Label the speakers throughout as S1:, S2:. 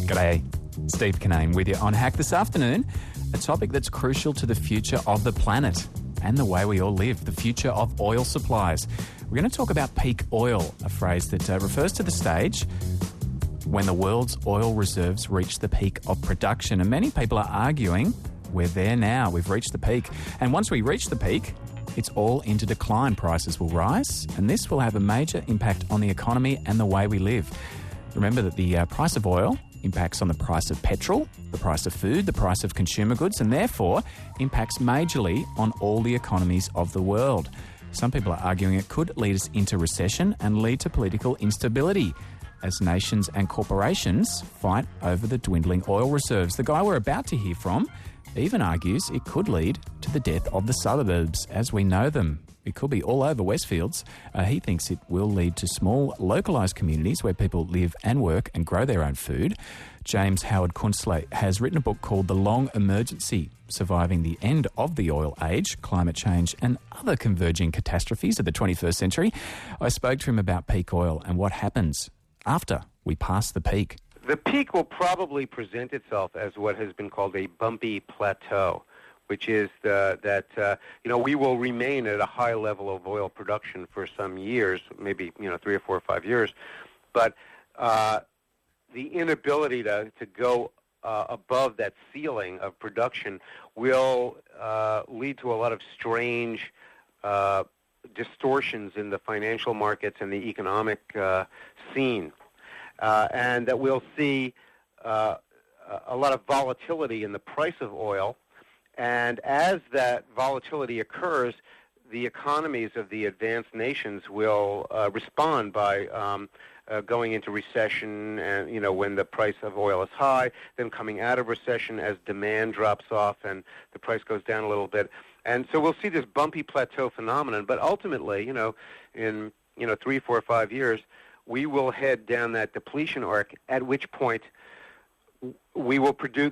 S1: G'day, Steve Cannane with you on Hack this afternoon, a topic that's crucial to the future of the planet and the way we all live, the future of oil supplies. We're going to talk about peak oil, a phrase that refers to the stage when the world's oil reserves reach the peak of production. And many people are arguing, we're there now, we've reached the peak. And once we reach the peak, it's all into decline. Prices will rise, and this will have a major impact on the economy and the way we live. Remember that the price of oil impacts on the price of petrol, the price of food, the price of consumer goods, and therefore impacts majorly on all the economies of the world. Some people are arguing it could lead us into recession and lead to political instability as nations and corporations fight over the dwindling oil reserves. The guy we're about to hear from even argues it could lead to the death of the suburbs as we know them. It could be all over Westfields. He thinks it will lead to small, localised communities where people live and work and grow their own food. James Howard Kunstler has written a book called The Long Emergency, Surviving the End of the Oil Age, Climate Change and Other Converging Catastrophes of the 21st Century. I spoke to him about peak oil and what happens after we pass the peak.
S2: The peak will probably present itself as what has been called a bumpy plateau, which is that we will remain at a high level of oil production for some years, maybe 3 or 4 or 5 years, but the inability to go above that ceiling of production will lead to a lot of strange distortions in the financial markets and the economic scene. And that we'll see a lot of volatility in the price of oil. And as that volatility occurs, the economies of the advanced nations will respond by going into recession, and when the price of oil is high, then coming out of recession as demand drops off and the price goes down a little bit. And so we'll see this bumpy plateau phenomenon. But ultimately, in 3, 4, 5 years, we will head down that depletion arc, at which point the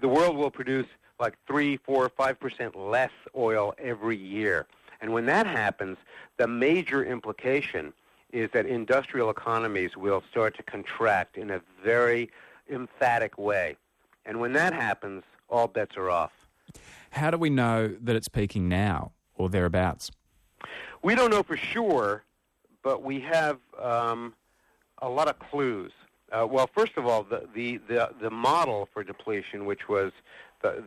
S2: world will produce like 3, 4, 5% less oil every year. And when that happens, the major implication is that industrial economies will start to contract in a very emphatic way. And when that happens, all bets are off.
S1: How do we know that it's peaking now or thereabouts?
S2: We don't know for sure, but we have a lot of clues. Well, first of all, the model for depletion, which was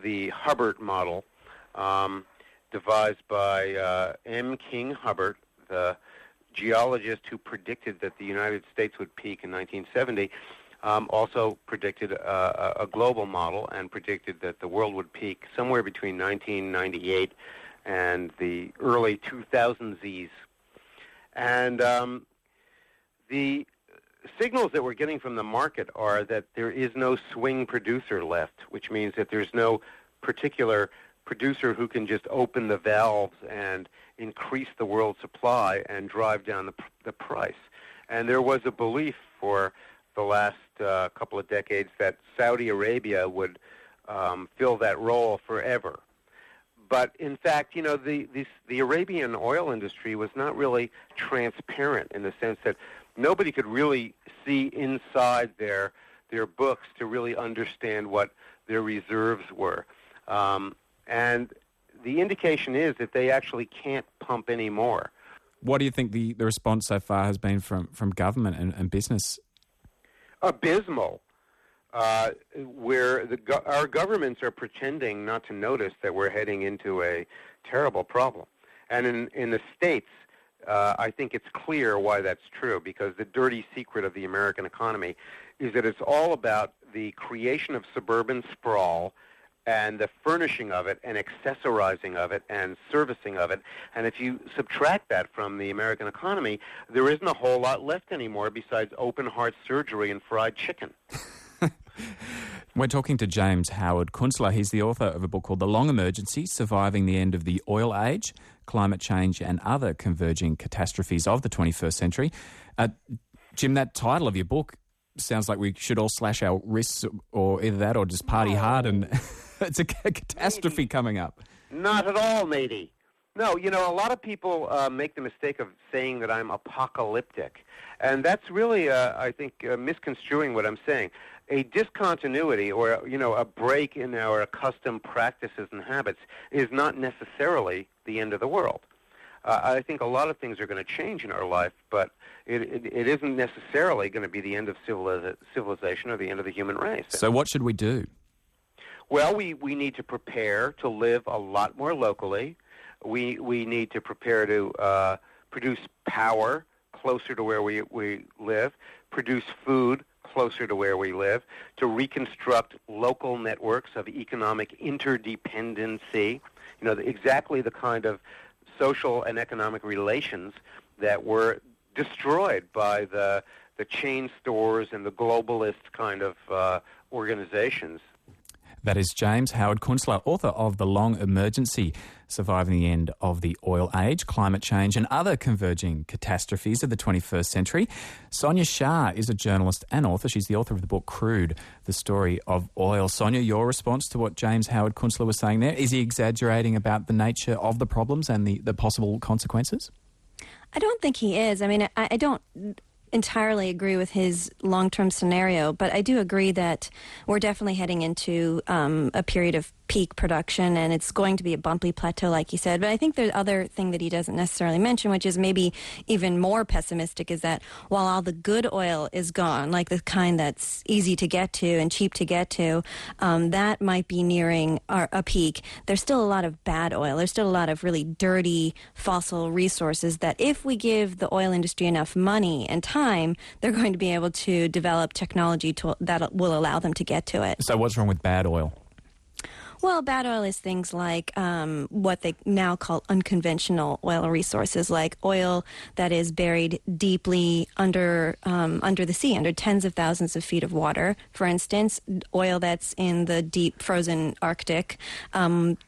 S2: the Hubbard model, devised by M. King Hubbard, the geologist who predicted that the United States would peak in 1970, also predicted a global model and predicted that the world would peak somewhere between 1998 and the early 2000s. And the signals that we're getting from the market are that there is no swing producer left, which means that there's no particular producer who can just open the valves and increase the world supply and drive down the price. And there was a belief for the last couple of decades that Saudi Arabia would fill that role forever. But in fact, the Arabian oil industry was not really transparent in the sense that nobody could really see inside their books to really understand what their reserves were. And the indication is that they actually can't pump any more.
S1: What do you think the response so far has been from government and business?
S2: Abysmal. Where our governments are pretending not to notice that we're heading into a terrible problem. And in the States, I think it's clear why that's true, because the dirty secret of the American economy is that it's all about the creation of suburban sprawl and the furnishing of it and accessorizing of it and servicing of it. And if you subtract that from the American economy, there isn't a whole lot left anymore besides open heart surgery and fried chicken.
S1: We're talking to James Howard Kunstler. He's the author of a book called The Long Emergency, Surviving the End of the Oil Age, Climate Change and Other Converging Catastrophes of the 21st Century. Jim, that title of your book sounds like we should all slash our wrists or either that or just party hard, and it's a catastrophe matey. Coming up.
S2: Not at all, matey. No, a lot of people make the mistake of saying that I'm apocalyptic. And that's really, I think, misconstruing what I'm saying. a discontinuity or, a break in our accustomed practices and habits is not necessarily the end of the world. I think a lot of things are going to change in our life, but it isn't necessarily going to be the end of civilization or the end of the human race.
S1: So what should we do?
S2: Well, we need to prepare to live a lot more locally. We need to prepare to produce power closer to where we live, produce food closer to where we live, to reconstruct local networks of economic interdependency, exactly the kind of social and economic relations that were destroyed by the chain stores and the globalist kind of organizations.
S1: That is James Howard Kunstler, author of The Long Emergency, Surviving the End of the Oil Age, Climate Change and Other Converging Catastrophes of the 21st Century. Sonia Shah is a journalist and author. She's the author of the book Crude, The Story of Oil. Sonia, your response to what James Howard Kunstler was saying there, is he exaggerating about the nature of the problems and the possible consequences?
S3: I don't think he is. I mean, I don't entirely agree with his long-term scenario, but I do agree that we're definitely heading into a period of peak production, and it's going to be a bumpy plateau, like you said. But I think the other thing that he doesn't necessarily mention, which is maybe even more pessimistic, is that while all the good oil is gone, like the kind that's easy to get to and cheap to get to, that might be nearing a peak. There's still a lot of bad oil. There's still a lot of really dirty fossil resources that if we give the oil industry enough money and time, they're going to be able to develop technology that will allow them to get to it.
S1: So what's wrong with bad oil?
S3: Well, bad oil is things like what they now call unconventional oil resources, like oil that is buried deeply under the sea, under tens of thousands of feet of water. For instance, oil that's in the deep frozen Arctic,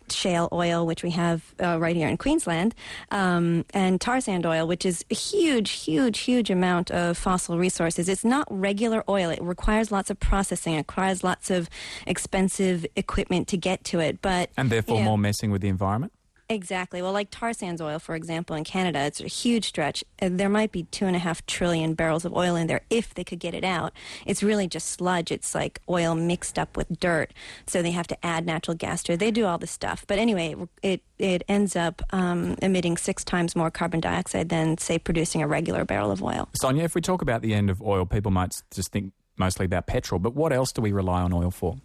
S3: shale oil, which we have right here in Queensland, and tar sand oil, which is a huge, huge, huge amount of fossil resources. It's not regular oil. It requires lots of processing. It requires lots of expensive equipment to get to it,
S1: and therefore more messing with the environment.
S3: Exactly. Well, like tar sands oil, for example, in Canada, it's a huge stretch. There might be 2.5 trillion barrels of oil in there if they could get it out. It's really just sludge. It's like oil mixed up with dirt. So they have to add natural gas to it. They do all this stuff. But anyway, it ends up emitting 6 times more carbon dioxide than, say, producing a regular barrel of oil.
S1: Sonia, if we talk about the end of oil, people might just think mostly about petrol. But what else do we rely on oil for?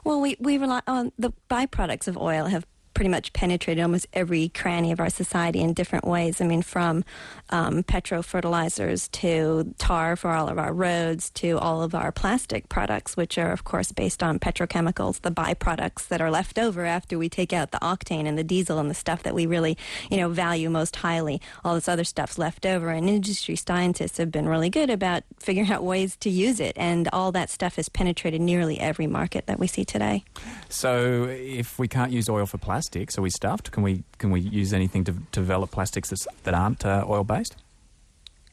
S3: Well, we rely on the byproducts of oil have pretty much penetrated almost every cranny of our society in different ways. I mean, from petrofertilizers to tar for all of our roads to all of our plastic products, which are, of course, based on petrochemicals, the byproducts that are left over after we take out the octane and the diesel and the stuff that we really, value most highly. All this other stuff's left over, and industry scientists have been really good about figuring out ways to use it, and all that stuff has penetrated nearly every market that we see today.
S1: So if we can't use oil for plastics, are we stuffed? Can we use anything to develop plastics that aren't oil-based?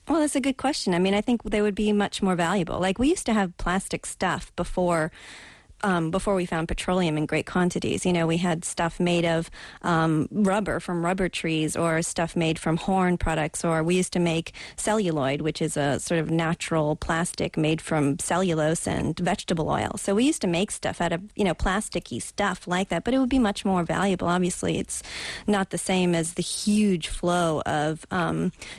S3: Well, that's a good question. I mean, I think they would be much more valuable. Like, we used to have plastic stuff before we found petroleum in great quantities. We had stuff made of rubber from rubber trees, or stuff made from horn products, or we used to make celluloid, which is a sort of natural plastic made from cellulose and vegetable oil. So we used to make stuff out of, plasticky stuff like that, but it would be much more valuable. Obviously, it's not the same as the huge flow of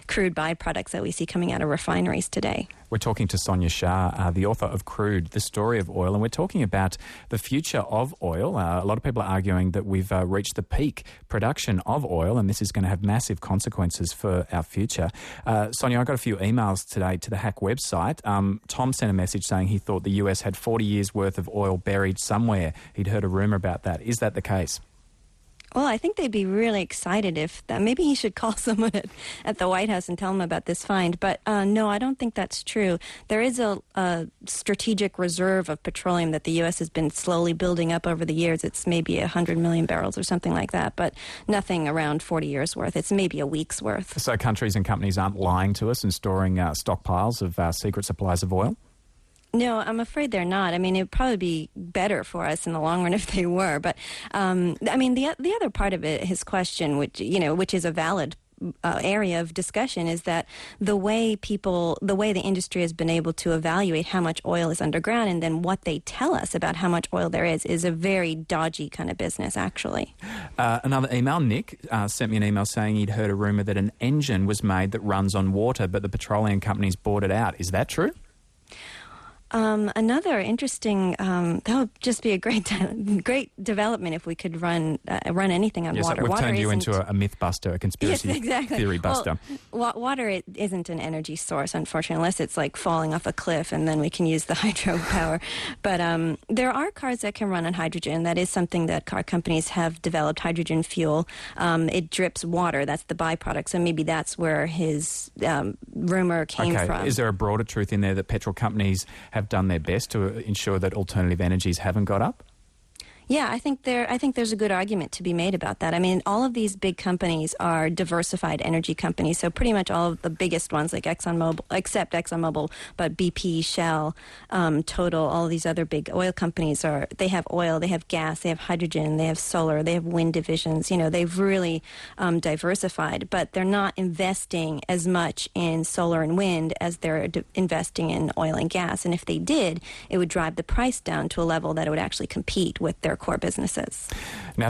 S3: crude byproducts that we see coming out of refineries today.
S1: We're talking to Sonia Shah, the author of Crude, The Story of Oil, and we're talking about the future of oil. A lot of people are arguing that we've reached the peak production of oil, and this is going to have massive consequences for our future. Sonia, I got a few emails today to the Hack website. Tom sent a message saying he thought the US had 40 years' worth of oil buried somewhere. He'd heard a rumour about that. Is that the case?
S3: Well, I think they'd be really excited if that. Maybe he should call someone at the White House and tell them about this find. But no, I don't think that's true. There is a strategic reserve of petroleum that the U.S. has been slowly building up over the years. It's maybe 100 million barrels or something like that, but nothing around 40 years' worth. It's maybe a week's worth.
S1: So countries and companies aren't lying to us and storing stockpiles of secret supplies of oil?
S3: No, I'm afraid they're not. I mean, it would probably be better for us in the long run if they were. But, I mean, the other part of it, his question, which is a valid area of discussion is that the way the industry has been able to evaluate how much oil is underground and then what they tell us about how much oil there is a very dodgy kind of business, actually.
S1: Another email, Nick sent me an email saying he'd heard a rumour that an engine was made that runs on water, but the petroleum companies bought it out. Is that true?
S3: Another interesting, that would just be a great development if we could run anything on water.
S1: We've
S3: Water
S1: turned you into a myth buster, a conspiracy theory buster.
S3: Well, water isn't an energy source, unfortunately, unless it's like falling off a cliff, and then we can use the hydropower. But there are cars that can run on hydrogen. That is something that car companies have developed, hydrogen fuel. It drips water. That's the byproduct. So maybe that's where his rumor came from.
S1: Is there a broader truth in there that petrol companies have done their best to ensure that alternative energies haven't got up?
S3: Yeah, I think there's a good argument to be made about that. I mean, all of these big companies are diversified energy companies, so pretty much all of the biggest ones, like ExxonMobil, except ExxonMobil, but BP, Shell, Total, all of these other big oil companies they have oil, they have gas, they have hydrogen, they have solar, they have wind divisions. You know, they've really diversified, but they're not investing as much in solar and wind as they're investing in oil and gas. And if they did, it would drive the price down to a level that it would actually compete with their core businesses.
S1: Now,